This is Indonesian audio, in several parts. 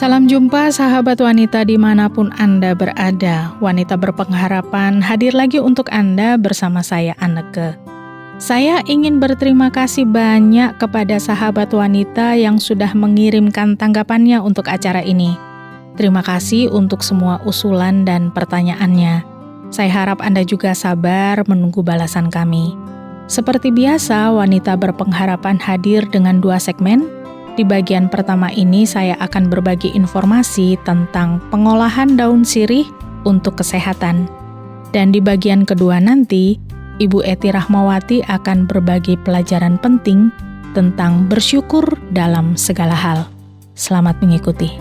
Salam jumpa sahabat wanita dimanapun Anda berada. Wanita berpengharapan hadir lagi untuk Anda bersama saya Anneke. Saya ingin berterima kasih banyak kepada sahabat wanita yang sudah mengirimkan tanggapannya untuk acara ini. Terima kasih untuk semua usulan dan pertanyaannya. Saya harap Anda juga sabar menunggu balasan kami. Seperti biasa, wanita berpengharapan hadir dengan 2 segmen. Di bagian pertama ini saya akan berbagi informasi tentang pengolahan daun sirih untuk kesehatan. Dan di bagian kedua nanti, Ibu Eti Rahmawati akan berbagi pelajaran penting tentang bersyukur dalam segala hal. Selamat mengikuti.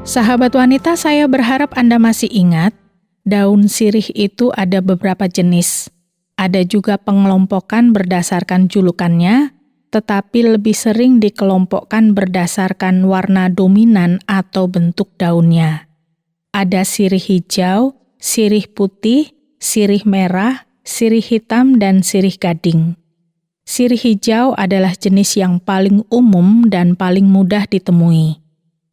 Sahabat wanita, saya berharap Anda masih ingat, daun sirih itu ada beberapa jenis. Ada juga pengelompokan berdasarkan julukannya, tetapi lebih sering dikelompokkan berdasarkan warna dominan atau bentuk daunnya. Ada sirih hijau, sirih putih, sirih merah, sirih hitam, dan sirih gading. Sirih hijau adalah jenis yang paling umum dan paling mudah ditemui.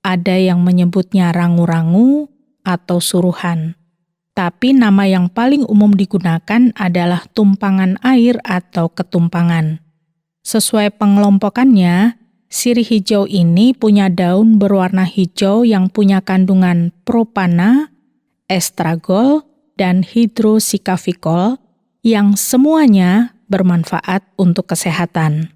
Ada yang menyebutnya rangu-rangu atau suruhan. Tapi nama yang paling umum digunakan adalah tumpangan air atau ketumpangan. Sesuai pengelompokannya, sirih hijau ini punya daun berwarna hijau yang punya kandungan propana, estragol, dan hidrosikafikol yang semuanya bermanfaat untuk kesehatan.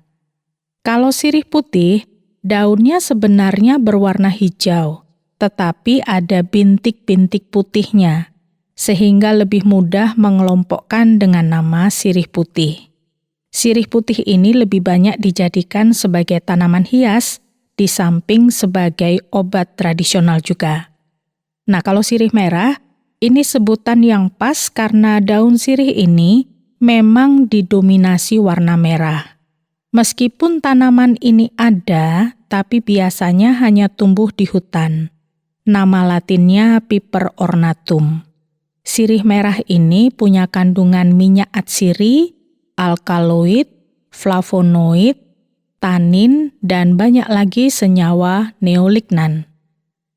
Kalau sirih putih, daunnya sebenarnya berwarna hijau, tetapi ada bintik-bintik putihnya, sehingga lebih mudah mengelompokkan dengan nama sirih putih. Sirih putih ini lebih banyak dijadikan sebagai tanaman hias, di samping sebagai obat tradisional juga. Nah, kalau sirih merah, ini sebutan yang pas karena daun sirih ini memang didominasi warna merah. Meskipun tanaman ini ada, tapi biasanya hanya tumbuh di hutan. Nama latinnya Piper ornatum. Sirih merah ini punya kandungan minyak atsiri, alkaloid, flavonoid, tanin, dan banyak lagi senyawa neolignan.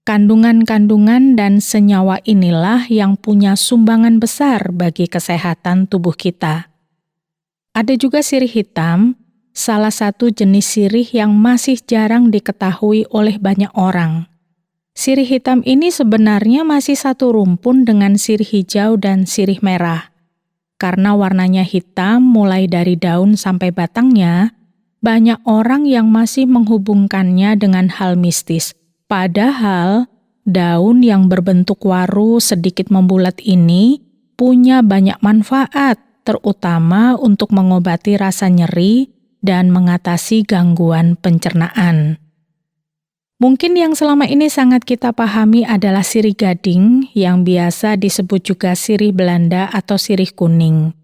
Kandungan-kandungan dan senyawa inilah yang punya sumbangan besar bagi kesehatan tubuh kita. Ada juga sirih hitam, salah satu jenis sirih yang masih jarang diketahui oleh banyak orang. Sirih hitam ini sebenarnya masih satu rumpun dengan sirih hijau dan sirih merah. Karena warnanya hitam mulai dari daun sampai batangnya, banyak orang yang masih menghubungkannya dengan hal mistis. Padahal, daun yang berbentuk waru sedikit membulat ini punya banyak manfaat, terutama untuk mengobati rasa nyeri dan mengatasi gangguan pencernaan. Mungkin yang selama ini sangat kita pahami adalah sirih gading yang biasa disebut juga sirih Belanda atau sirih kuning.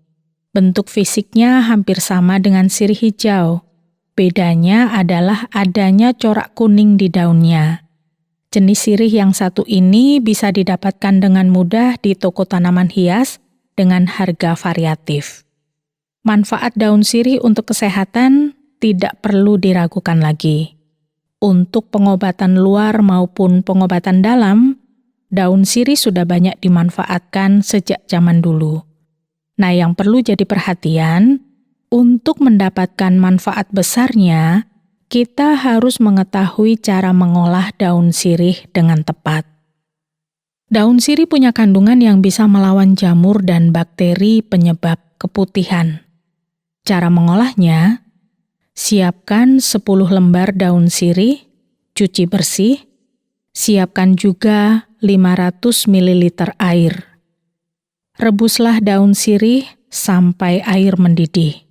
Bentuk fisiknya hampir sama dengan sirih hijau. Bedanya adalah adanya corak kuning di daunnya. Jenis sirih yang satu ini bisa didapatkan dengan mudah di toko tanaman hias dengan harga variatif. Manfaat daun sirih untuk kesehatan tidak perlu diragukan lagi. Untuk pengobatan luar maupun pengobatan dalam, daun sirih sudah banyak dimanfaatkan sejak zaman dulu. Nah, yang perlu jadi perhatian, untuk mendapatkan manfaat besarnya, kita harus mengetahui cara mengolah daun sirih dengan tepat. Daun sirih punya kandungan yang bisa melawan jamur dan bakteri penyebab keputihan. Cara mengolahnya, siapkan 10 lembar daun sirih, cuci bersih. Siapkan juga 500 ml air. Rebuslah daun sirih sampai air mendidih.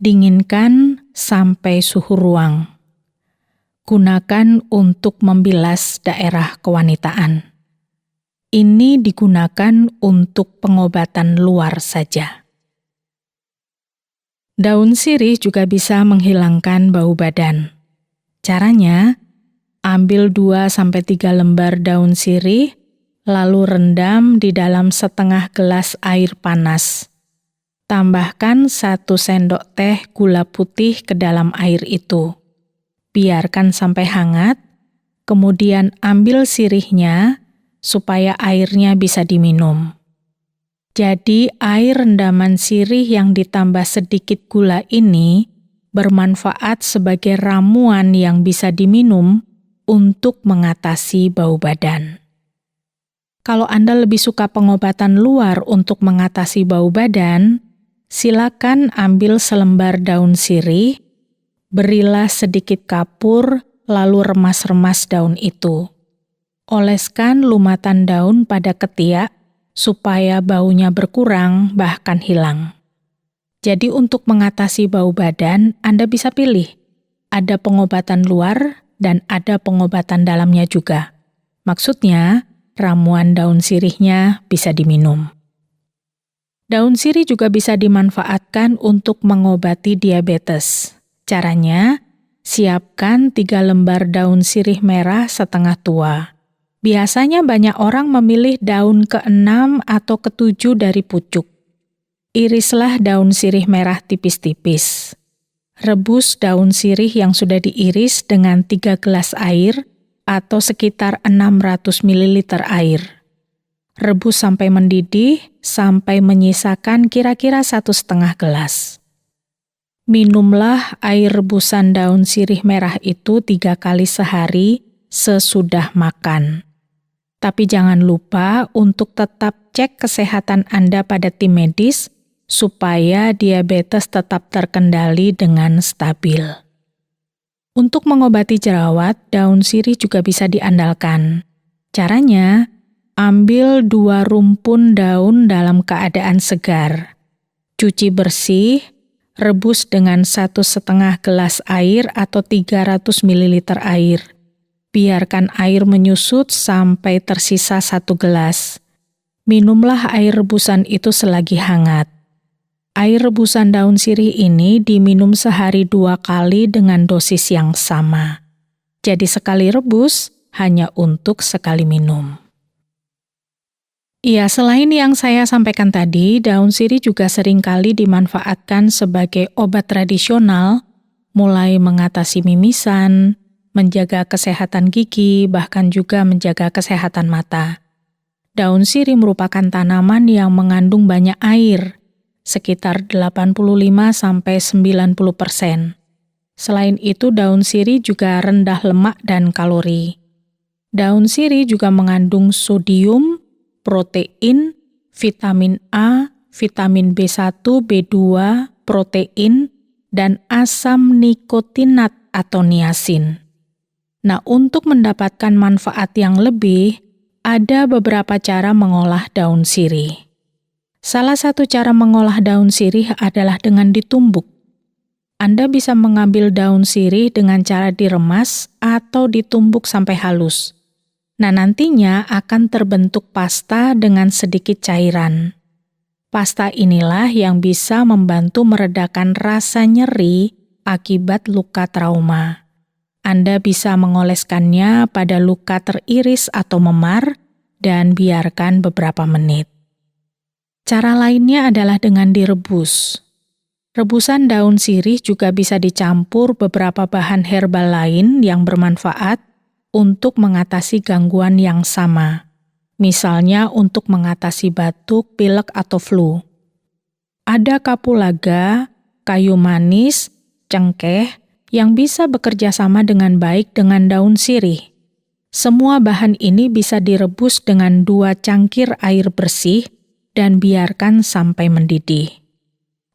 Dinginkan sampai suhu ruang. Gunakan untuk membilas daerah kewanitaan. Ini digunakan untuk pengobatan luar saja. Daun sirih juga bisa menghilangkan bau badan. Caranya, Ambil 2-3 lembar daun sirih, lalu rendam di dalam setengah gelas air panas. Tambahkan 1 sendok teh gula putih ke dalam air itu. Biarkan sampai hangat, kemudian ambil sirihnya supaya airnya bisa diminum. Jadi air rendaman sirih yang ditambah sedikit gula ini bermanfaat sebagai ramuan yang bisa diminum untuk mengatasi bau badan. Kalau Anda lebih suka pengobatan luar untuk mengatasi bau badan, silakan ambil selembar daun sirih, berilah sedikit kapur, lalu remas-remas daun itu. Oleskan lumatan daun pada ketiak supaya baunya berkurang bahkan hilang. Jadi untuk mengatasi bau badan, Anda bisa pilih. Ada pengobatan luar dan ada pengobatan dalamnya juga. Maksudnya, ramuan daun sirihnya bisa diminum. Daun sirih juga bisa dimanfaatkan untuk mengobati diabetes. Caranya, siapkan 3 lembar daun sirih merah setengah tua. Biasanya banyak orang memilih daun ke-6 atau ke-7 dari pucuk. Irislah daun sirih merah tipis-tipis. Rebus daun sirih yang sudah diiris dengan 3 gelas air atau sekitar 600 ml air. Rebus sampai mendidih, sampai menyisakan kira-kira 1,5 gelas. Minumlah air rebusan daun sirih merah itu 3 kali sehari sesudah makan. Tapi jangan lupa untuk tetap cek kesehatan Anda pada tim medis supaya diabetes tetap terkendali dengan stabil. Untuk mengobati jerawat, daun sirih juga bisa diandalkan. Caranya, ambil 2 rumpun daun dalam keadaan segar. Cuci bersih, rebus dengan 1,5 gelas air atau 300 ml air. Biarkan air menyusut sampai tersisa 1 gelas. Minumlah air rebusan itu selagi hangat. Air rebusan daun sirih ini diminum sehari 2 kali dengan dosis yang sama. Jadi sekali rebus hanya untuk sekali minum. Ya, selain yang saya sampaikan tadi, daun sirih juga seringkali dimanfaatkan sebagai obat tradisional, mulai mengatasi mimisan, menjaga kesehatan gigi, bahkan juga menjaga kesehatan mata. Daun sirih merupakan tanaman yang mengandung banyak air, sekitar 85-90%. Selain itu, daun sirih juga rendah lemak dan kalori. Daun sirih juga mengandung sodium, protein, vitamin A, vitamin B1, B2, protein, dan asam nikotinat atau niasin. Nah, untuk mendapatkan manfaat yang lebih, ada beberapa cara mengolah daun sirih. Salah satu cara mengolah daun sirih adalah dengan ditumbuk. Anda bisa mengambil daun sirih dengan cara diremas atau ditumbuk sampai halus. Nah, nantinya akan terbentuk pasta dengan sedikit cairan. Pasta inilah yang bisa membantu meredakan rasa nyeri akibat luka trauma. Anda bisa mengoleskannya pada luka teriris atau memar dan biarkan beberapa menit. Cara lainnya adalah dengan direbus. Rebusan daun sirih juga bisa dicampur beberapa bahan herbal lain yang bermanfaat untuk mengatasi gangguan yang sama. Misalnya untuk mengatasi batuk, pilek, atau flu. Ada kapulaga, kayu manis, cengkeh yang bisa bekerja sama dengan baik dengan daun sirih. Semua bahan ini bisa direbus dengan 2 cangkir air bersih dan biarkan sampai mendidih.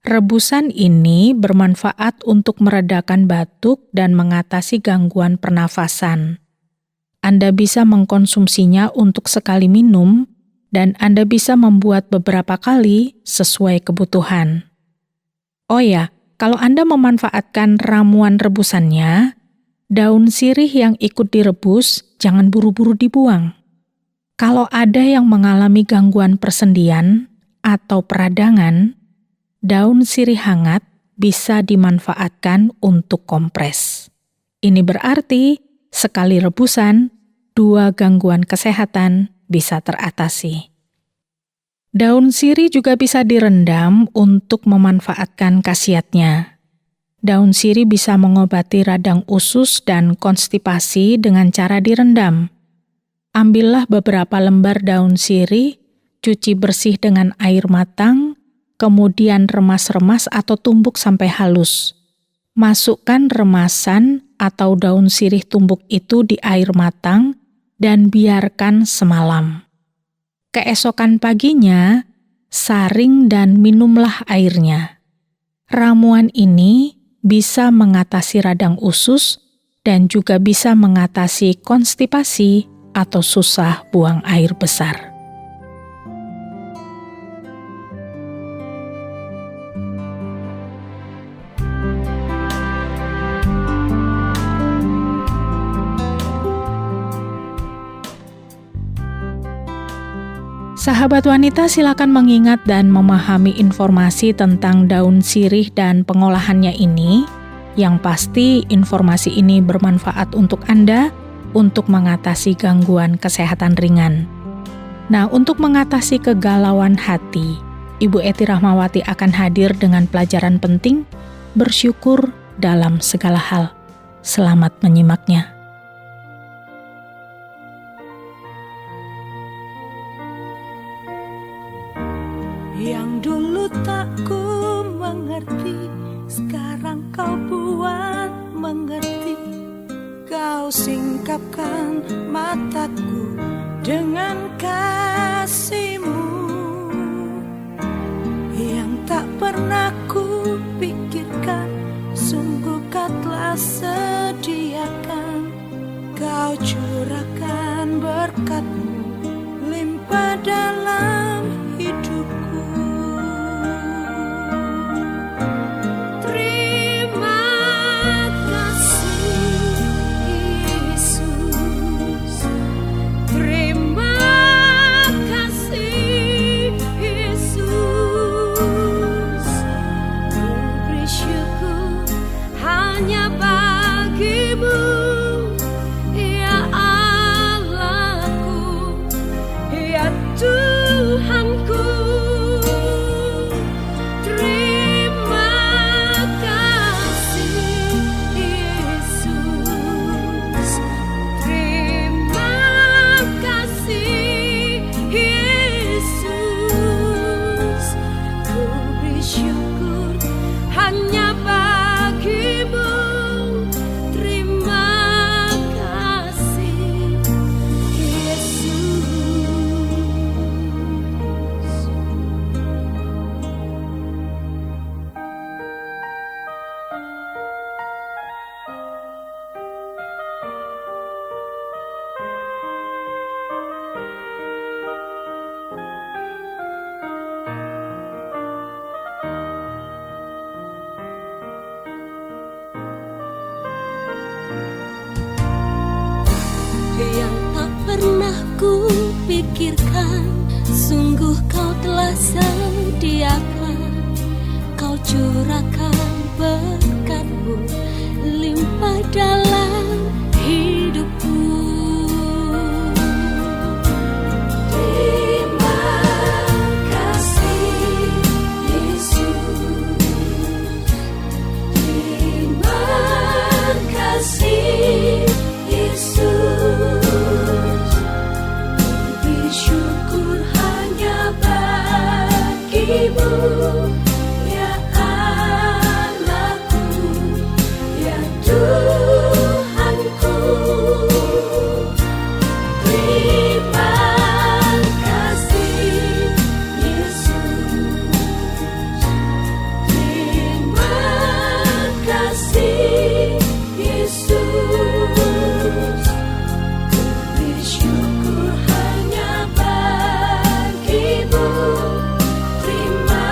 Rebusan ini bermanfaat untuk meredakan batuk dan mengatasi gangguan pernafasan. Anda bisa mengkonsumsinya untuk sekali minum, dan Anda bisa membuat beberapa kali sesuai kebutuhan. Oh ya, kalau Anda memanfaatkan ramuan rebusannya, daun sirih yang ikut direbus jangan buru-buru dibuang. Kalau ada yang mengalami gangguan persendian atau peradangan, daun sirih hangat bisa dimanfaatkan untuk kompres. Ini berarti Sekali rebusan, 2 gangguan kesehatan bisa teratasi. Daun sirih juga bisa direndam untuk memanfaatkan khasiatnya. Daun sirih bisa mengobati radang usus dan konstipasi dengan cara direndam. Ambillah beberapa lembar daun sirih, cuci bersih dengan air matang, kemudian remas-remas atau tumbuk sampai halus. Masukkan remasan atau daun sirih tumbuk itu di air matang dan biarkan semalam. Keesokan paginya, saring dan minumlah airnya. Ramuan ini bisa mengatasi radang usus dan juga bisa mengatasi konstipasi atau susah buang air besar. Sahabat wanita, silakan mengingat dan memahami informasi tentang daun sirih dan pengolahannya ini. Yang pasti, informasi ini bermanfaat untuk Anda untuk mengatasi gangguan kesehatan ringan. Nah, untuk mengatasi kegalauan hati, Ibu Eti Rahmawati akan hadir dengan pelajaran penting, bersyukur dalam segala hal. Selamat menyimaknya. Yang dulu tak ku mengerti, sekarang kau buat mengerti. Kau singkapkan mataku dengan kasih-Mu. Yang tak pernah ku pikirkan, sungguh Kau telah sediakan. Kau curahkan berkat-Mu limpah dalam hidupku. Yang tak pernah ku pikirkan, sungguh Kau telah sediakan. Kau curahkan berkat-Mu limpah dalam hidupku. Terima kasih Yesus, terima kasih Yesus, bersyukur hanya bagi-Mu, ya Allahku, ya Tuhanku. Terima kasih Yesus, terima kasih Yesus, bersyukur hanya bagi-Mu. Terima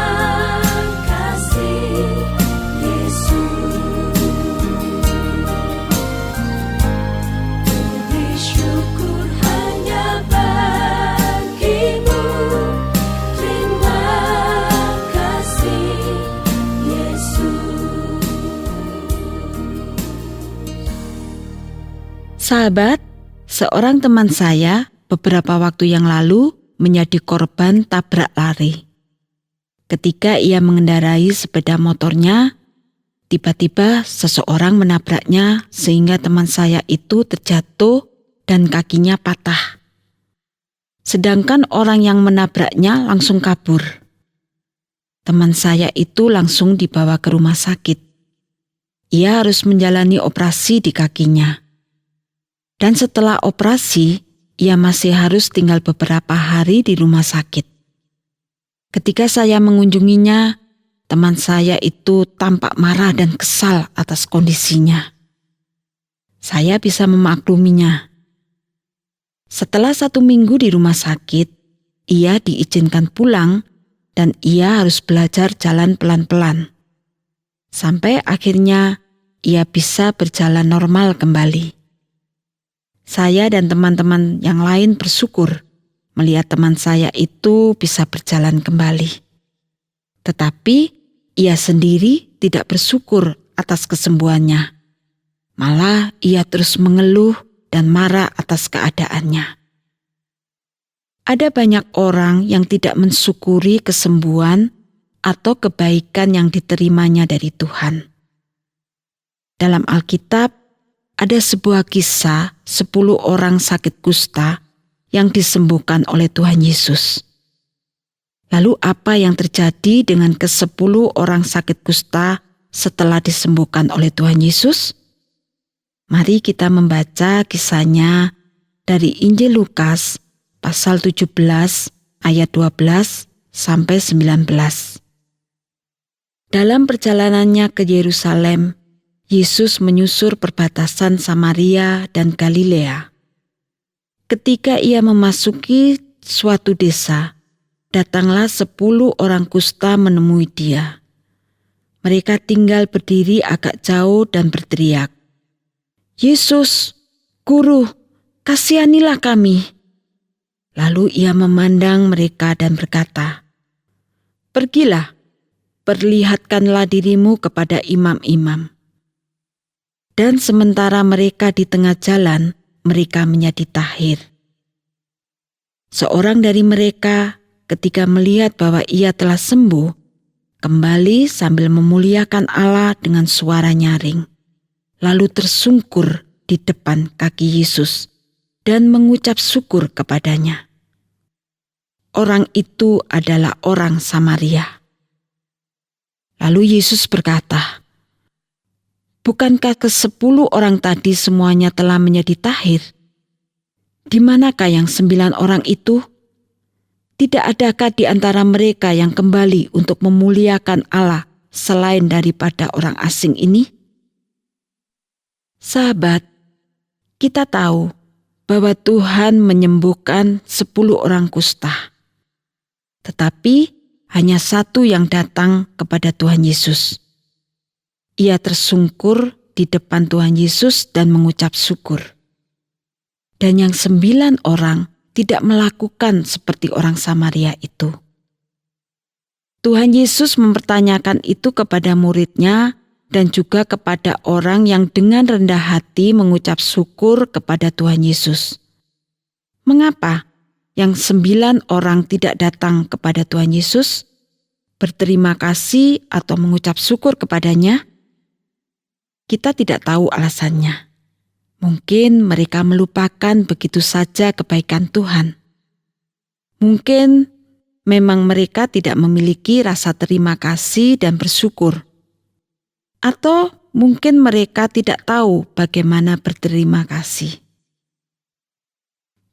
Sahabat, seorang teman saya beberapa waktu yang lalu menjadi korban tabrak lari. Ketika ia mengendarai sepeda motornya, tiba-tiba seseorang menabraknya sehingga teman saya itu terjatuh dan kakinya patah. Sedangkan orang yang menabraknya langsung kabur. Teman saya itu langsung dibawa ke rumah sakit. Ia harus menjalani operasi di kakinya. Dan setelah operasi, ia masih harus tinggal beberapa hari di rumah sakit. Ketika saya mengunjunginya, teman saya itu tampak marah dan kesal atas kondisinya. Saya bisa memakluminya. Setelah 1 minggu di rumah sakit, ia diizinkan pulang dan ia harus belajar jalan pelan-pelan. Sampai akhirnya ia bisa berjalan normal kembali. Saya dan teman-teman yang lain bersyukur melihat teman saya itu bisa berjalan kembali. Tetapi ia sendiri tidak bersyukur atas kesembuhannya. Malah ia terus mengeluh dan marah atas keadaannya. Ada banyak orang yang tidak mensyukuri kesembuhan atau kebaikan yang diterimanya dari Tuhan. Dalam Alkitab, ada sebuah kisah 10 orang sakit kusta yang disembuhkan oleh Tuhan Yesus. Lalu apa yang terjadi dengan ke-10 orang sakit kusta setelah disembuhkan oleh Tuhan Yesus? Mari kita membaca kisahnya dari Injil Lukas pasal 17 ayat 12 sampai 19. Dalam perjalanannya ke Yerusalem, Yesus menyusur perbatasan Samaria dan Galilea. Ketika ia memasuki suatu desa, datanglah 10 orang kusta menemui dia. Mereka tinggal berdiri agak jauh dan berteriak, "Yesus, Guru, kasihanilah kami." Lalu ia memandang mereka dan berkata, "Pergilah, perlihatkanlah dirimu kepada imam-imam." Dan sementara mereka di tengah jalan, mereka menjadi tahir. Seorang dari mereka ketika melihat bahwa ia telah sembuh, kembali sambil memuliakan Allah dengan suara nyaring. Lalu tersungkur di depan kaki Yesus dan mengucap syukur kepadanya. Orang itu adalah orang Samaria. Lalu Yesus berkata, "Bukankah ke-10 orang tadi semuanya telah menjadi tahir? Di manakah yang 9 orang itu? Tidak adakah di antara mereka yang kembali untuk memuliakan Allah selain daripada orang asing ini?" Sahabat, kita tahu bahwa Tuhan menyembuhkan 10 orang kusta. Tetapi hanya 1 yang datang kepada Tuhan Yesus. Ia tersungkur di depan Tuhan Yesus dan mengucap syukur. Dan yang 9 orang tidak melakukan seperti orang Samaria itu. Tuhan Yesus mempertanyakan itu kepada murid-Nya dan juga kepada orang yang dengan rendah hati mengucap syukur kepada Tuhan Yesus. Mengapa yang 9 orang tidak datang kepada Tuhan Yesus, berterima kasih atau mengucap syukur kepadanya? Kita tidak tahu alasannya. Mungkin mereka melupakan begitu saja kebaikan Tuhan. Mungkin memang mereka tidak memiliki rasa terima kasih dan bersyukur. Atau mungkin mereka tidak tahu bagaimana berterima kasih.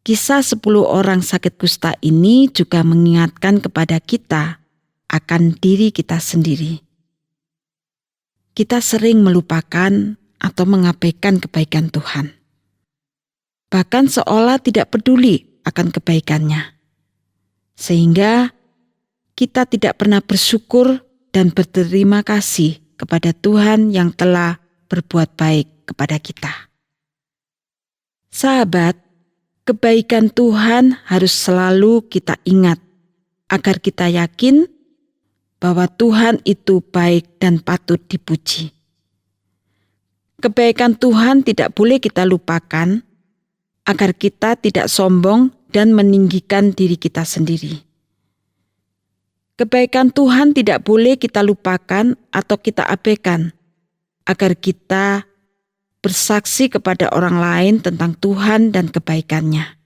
Kisah 10 orang sakit kusta ini juga mengingatkan kepada kita akan diri kita sendiri. Kita sering melupakan atau mengabaikan kebaikan Tuhan. Bahkan seolah tidak peduli akan kebaikannya. Sehingga kita tidak pernah bersyukur dan berterima kasih kepada Tuhan yang telah berbuat baik kepada kita. Sahabat, kebaikan Tuhan harus selalu kita ingat agar kita yakin bahwa Tuhan itu baik dan patut dipuji. Kebaikan Tuhan tidak boleh kita lupakan agar kita tidak sombong dan meninggikan diri kita sendiri. Kebaikan Tuhan tidak boleh kita lupakan atau kita abaikan, agar kita bersaksi kepada orang lain tentang Tuhan dan kebaikan-Nya.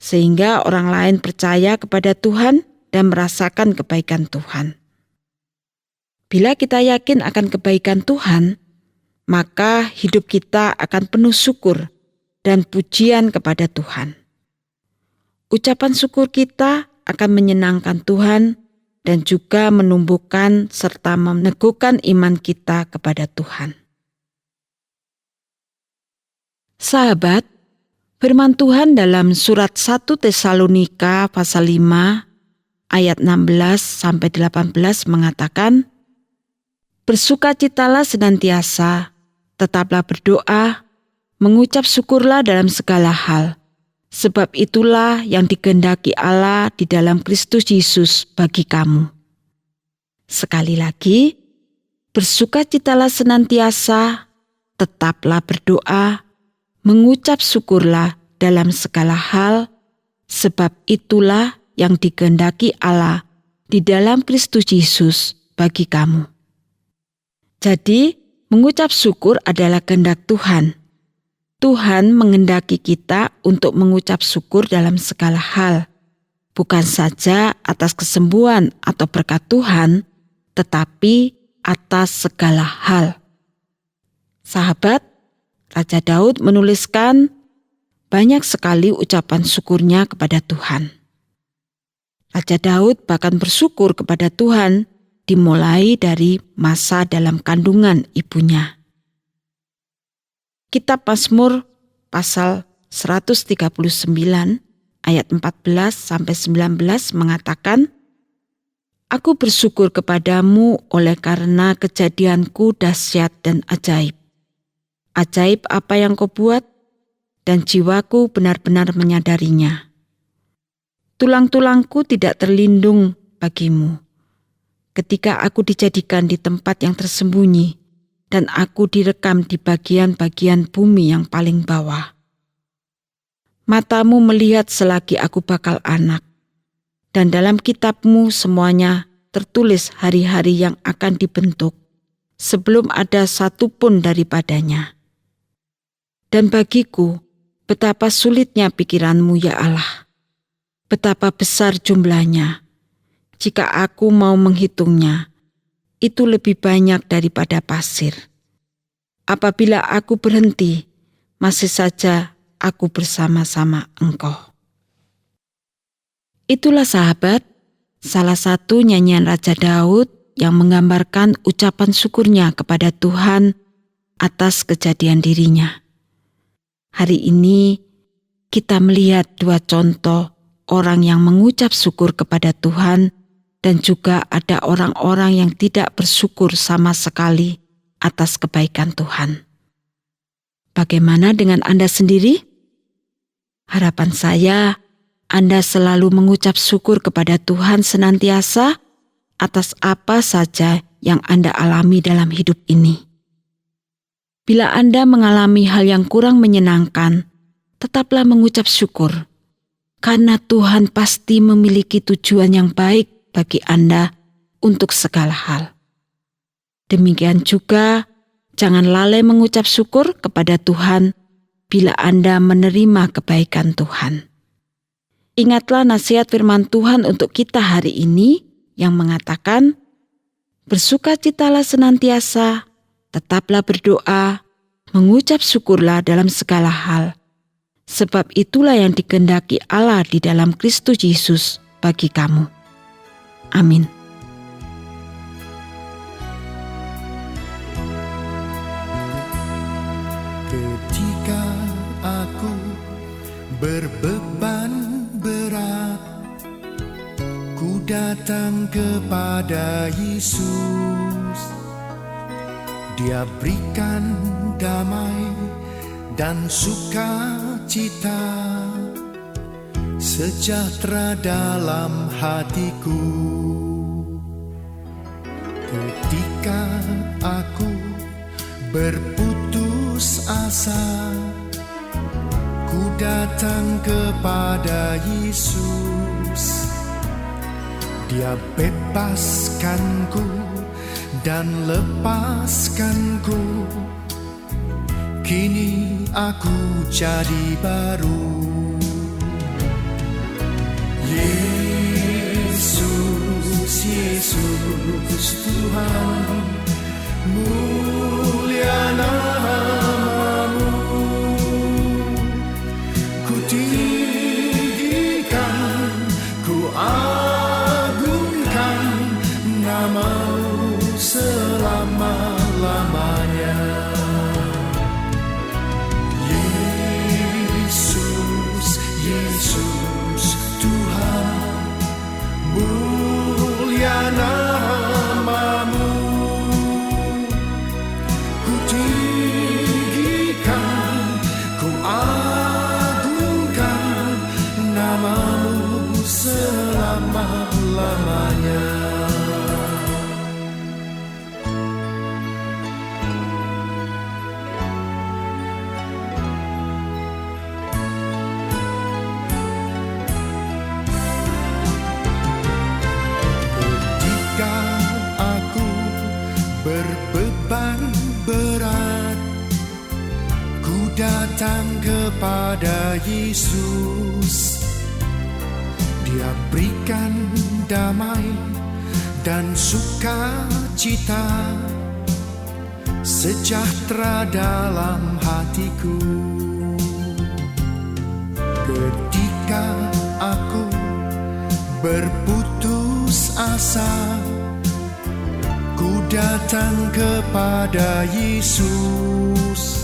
Sehingga orang lain percaya kepada Tuhan dan merasakan kebaikan Tuhan. Bila kita yakin akan kebaikan Tuhan, maka hidup kita akan penuh syukur dan pujian kepada Tuhan. Ucapan syukur kita akan menyenangkan Tuhan dan juga menumbuhkan serta meneguhkan iman kita kepada Tuhan. Sahabat, firman Tuhan dalam surat 1 Tesalonika pasal 5 ayat 16-18 mengatakan, "Bersukacitalah senantiasa, tetaplah berdoa, mengucap syukurlah dalam segala hal, sebab itulah yang dikehendaki Allah di dalam Kristus Yesus bagi kamu." Sekali lagi, bersukacitalah senantiasa, tetaplah berdoa, mengucap syukurlah dalam segala hal, sebab itulah yang dikehendaki Allah di dalam Kristus Yesus bagi kamu. Jadi, mengucap syukur adalah kehendak Tuhan. Tuhan menghendaki kita untuk mengucap syukur dalam segala hal, bukan saja atas kesembuhan atau berkat Tuhan, tetapi atas segala hal. Sahabat, Raja Daud menuliskan banyak sekali ucapan syukurnya kepada Tuhan. Raja Daud bahkan bersyukur kepada Tuhan dimulai dari masa dalam kandungan ibunya. Kitab Mazmur pasal 139 ayat 14-19 mengatakan, "Aku bersyukur kepadamu oleh karena kejadianku dahsyat dan ajaib. Ajaib apa yang kau buat, dan jiwaku benar-benar menyadarinya. Tulang-tulangku tidak terlindung bagimu. Ketika aku dijadikan di tempat yang tersembunyi, dan aku direkam di bagian-bagian bumi yang paling bawah. Matamu melihat selagi aku bakal anak, dan dalam kitabmu semuanya tertulis hari-hari yang akan dibentuk, sebelum ada satu pun daripadanya. Dan bagiku, betapa sulitnya pikiranmu ya Allah. Betapa besar jumlahnya. Jika aku mau menghitungnya, itu lebih banyak daripada pasir. Apabila aku berhenti, masih saja aku bersama-sama Engkau." Itulah sahabat, salah satu nyanyian Raja Daud yang menggambarkan ucapan syukurnya kepada Tuhan atas kejadian dirinya. Hari ini kita melihat dua contoh orang yang mengucap syukur kepada Tuhan dan juga ada orang-orang yang tidak bersyukur sama sekali atas kebaikan Tuhan. Bagaimana dengan Anda sendiri? Harapan saya, Anda selalu mengucap syukur kepada Tuhan senantiasa atas apa saja yang Anda alami dalam hidup ini. Bila Anda mengalami hal yang kurang menyenangkan, tetaplah mengucap syukur, karena Tuhan pasti memiliki tujuan yang baik bagi Anda untuk segala hal. Demikian juga, jangan lalai mengucap syukur kepada Tuhan bila Anda menerima kebaikan Tuhan. Ingatlah nasihat firman Tuhan untuk kita hari ini yang mengatakan, "Bersukacitalah senantiasa, tetaplah berdoa, mengucap syukurlah dalam segala hal, sebab itulah yang dikehendaki Allah di dalam Kristus Yesus bagi kamu." Amin. Ketika aku berbeban berat, ku datang kepada Yesus. Dia berikan damai dan sukacita, sejahtera dalam hatiku. Ketika aku berputus asa, datang kepada Yesus. Dia bebaskanku dan lepaskanku. Kini aku jadi baru. Yesus, Yesus Tuhan, mulia nama-Mu. Ku tinggikan, ku agungkan nama-Mu selama-lamanya. Yesus, Yesus Tuhan, mulia nama-Mu. Ku tinggikan, ku agungkan nama-Mu selama-lamanya. Ketika aku berbeban berat, ku datang kepada Yesus. Dia berikan damai dan sukacita, sejahtera dalam hatiku. Ketika aku berputus asa, ku datang kepada Yesus.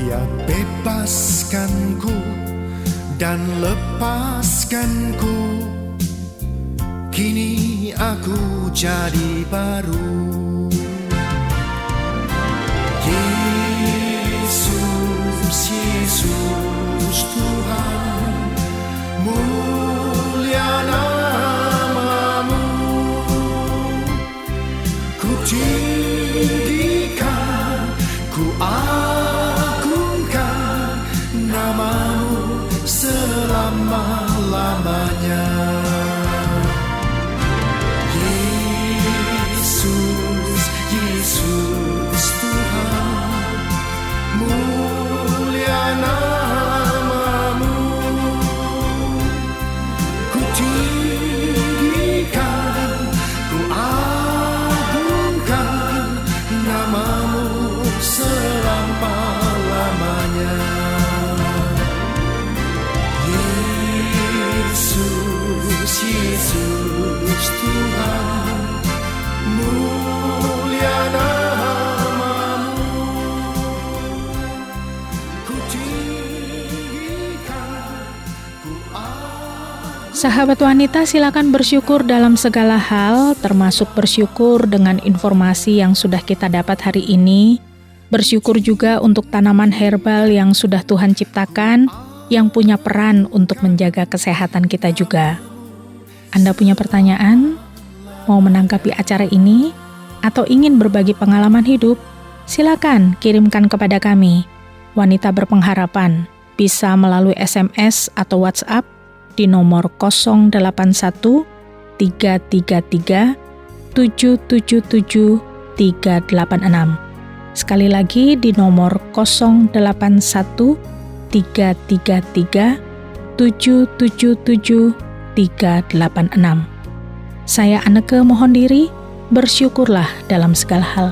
Dia bebaskanku dan lepaskanku. Kini aku jadi baru. Yesus, Yesus Tuhan, mulia nama-Mu. Ku tinggikan, ku agungkan nama-Mu selama-lamanya. Yesus, Yesus Tuhan, mulia nama-Mu. Ku tinggikan, ku agungkan nama-Mu selama-lamanya. Yesus, Yesus Tuhan, mulia nama-Mu. Ku tinggikan, ku Sahabat wanita, silakan bersyukur dalam segala hal, termasuk bersyukur dengan informasi yang sudah kita dapat hari ini. Bersyukur juga untuk tanaman herbal yang sudah Tuhan ciptakan, yang punya peran untuk menjaga kesehatan kita juga. Anda punya pertanyaan? Mau menanggapi acara ini? Atau ingin berbagi pengalaman hidup? Silakan kirimkan kepada kami, Wanita Berpengharapan, bisa melalui SMS atau WhatsApp di nomor 081 333 777 386. Sekali lagi di nomor 081 333 777 386. Saya Anneke mohon diri, bersyukurlah dalam segala hal.